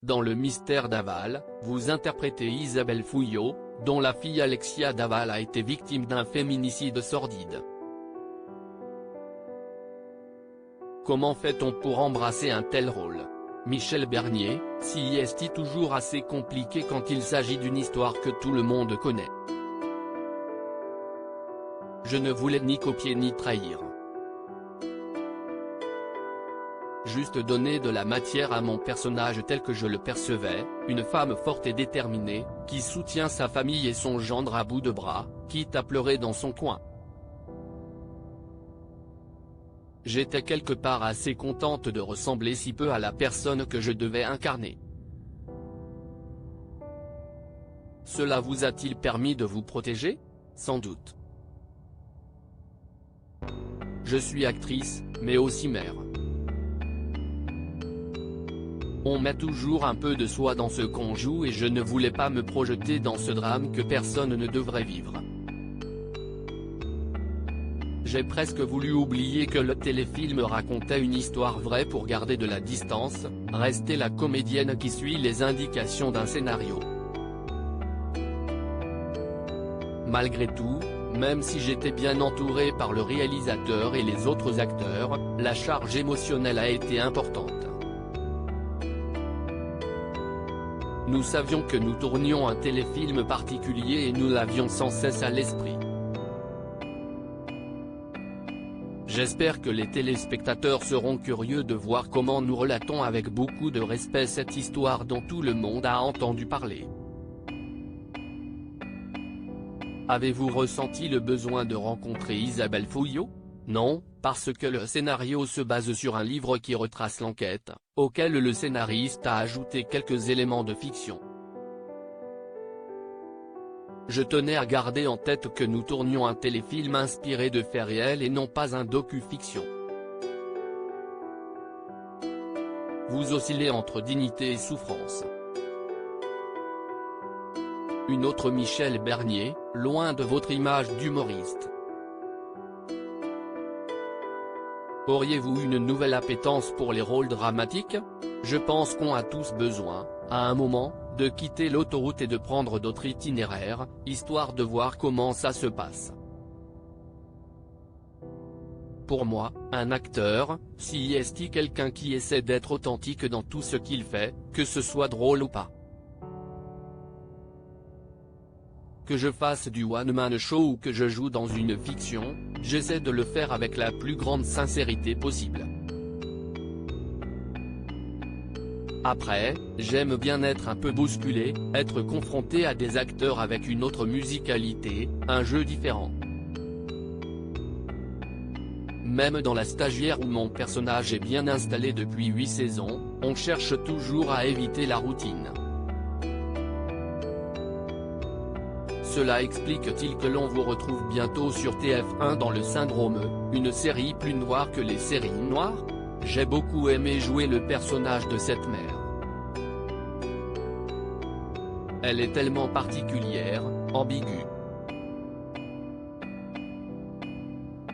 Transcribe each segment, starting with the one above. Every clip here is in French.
Dans Le mystère d'Aval, vous interprétez Isabelle Fouillot, dont la fille Alexia Daval a été victime d'un féminicide sordide. Comment fait-on pour embrasser un tel rôle? Michel Bernier, si est toujours assez compliqué quand il s'agit d'une histoire que tout le monde connaît. Je ne voulais ni copier ni trahir. Juste donner de la matière à mon personnage tel que je le percevais, une femme forte et déterminée, qui soutient sa famille et son gendre à bout de bras, quitte à pleurer dans son coin. J'étais quelque part assez contente de ressembler si peu à la personne que je devais incarner. Cela vous a-t-il permis de vous protéger? Sans doute. Je suis actrice, mais aussi mère. On met toujours un peu de soi dans ce qu'on joue et je ne voulais pas me projeter dans ce drame que personne ne devrait vivre. J'ai presque voulu oublier que le téléfilm racontait une histoire vraie pour garder de la distance, rester la comédienne qui suit les indications d'un scénario. Malgré tout, même si j'étais bien entouré par le réalisateur et les autres acteurs, la charge émotionnelle a été importante. Nous savions que nous tournions un téléfilm particulier et nous l'avions sans cesse à l'esprit. J'espère que les téléspectateurs seront curieux de voir comment nous relatons avec beaucoup de respect cette histoire dont tout le monde a entendu parler. Avez-vous ressenti le besoin de rencontrer Isabelle Fouillot? Non, parce que le scénario se base sur un livre qui retrace l'enquête, auquel le scénariste a ajouté quelques éléments de fiction. Je tenais à garder en tête que nous tournions un téléfilm inspiré de faits réels et non pas un docu-fiction. Vous oscillez entre dignité et souffrance. Une autre Michel Bernier, loin de votre image d'humoriste. Auriez-vous une nouvelle appétence pour les rôles dramatiques? Je pense qu'on a tous besoin, à un moment, de quitter l'autoroute et de prendre d'autres itinéraires, histoire de voir comment ça se passe. Pour moi, un acteur, si est quelqu'un qui essaie d'être authentique dans tout ce qu'il fait, que ce soit drôle ou pas. Que je fasse du one-man show ou que je joue dans une fiction, j'essaie de le faire avec la plus grande sincérité possible. Après, j'aime bien être un peu bousculé, être confronté à des acteurs avec une autre musicalité, un jeu différent. Même dans La Stagiaire où mon personnage est bien installé depuis 8 saisons, on cherche toujours à éviter la routine. Cela explique-t-il que l'on vous retrouve bientôt sur TF1 dans Le Syndrome, une série plus noire que les séries noires? J'ai beaucoup aimé jouer le personnage de cette mère. Elle est tellement particulière, ambiguë.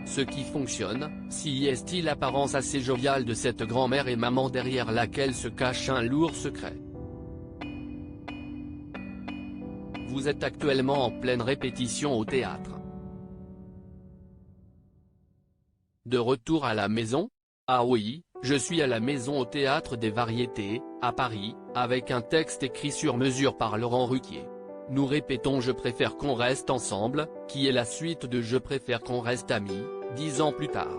Ce qui fonctionne, si est l'apparence assez joviale de cette grand-mère et maman derrière laquelle se cache un lourd secret. Vous êtes actuellement en pleine répétition au théâtre. De retour à la maison? Ah oui, je suis à la Maison au Théâtre des Variétés, à Paris, avec un texte écrit sur mesure par Laurent Ruquier. Nous répétons Je préfère qu'on reste ensemble, qui est la suite de Je préfère qu'on reste amis, 10 ans plus tard.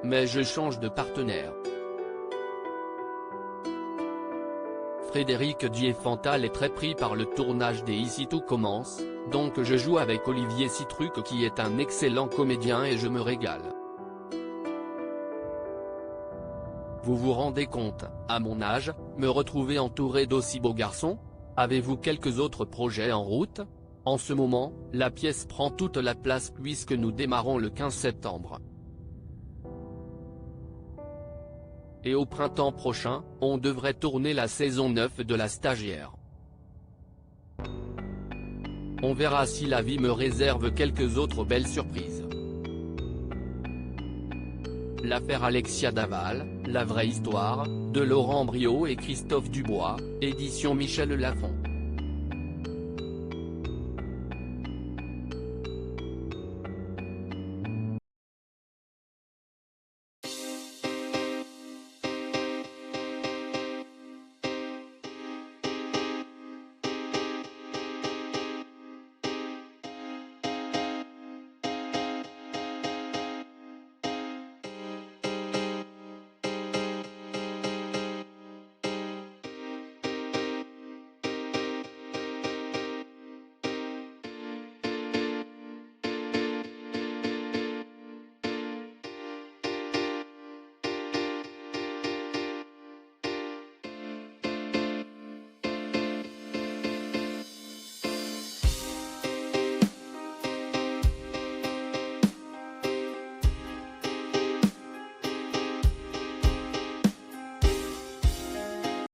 Mais je change de partenaire. Frédéric Diefenthal est très pris par le tournage des Ici tout commence, donc je joue avec Olivier Citruc qui est un excellent comédien et je me régale. Vous vous rendez compte, à mon âge, me retrouver entouré d'aussi beaux garçons? Avez-vous quelques autres projets en route? En ce moment, la pièce prend toute la place puisque nous démarrons le 15 septembre. Et au printemps prochain, on devrait tourner la saison 9 de La Stagiaire. On verra si la vie me réserve quelques autres belles surprises. L'affaire Alexia Daval, La vraie histoire, de Laurent Briot et Christophe Dubois, édition Michel Lafon.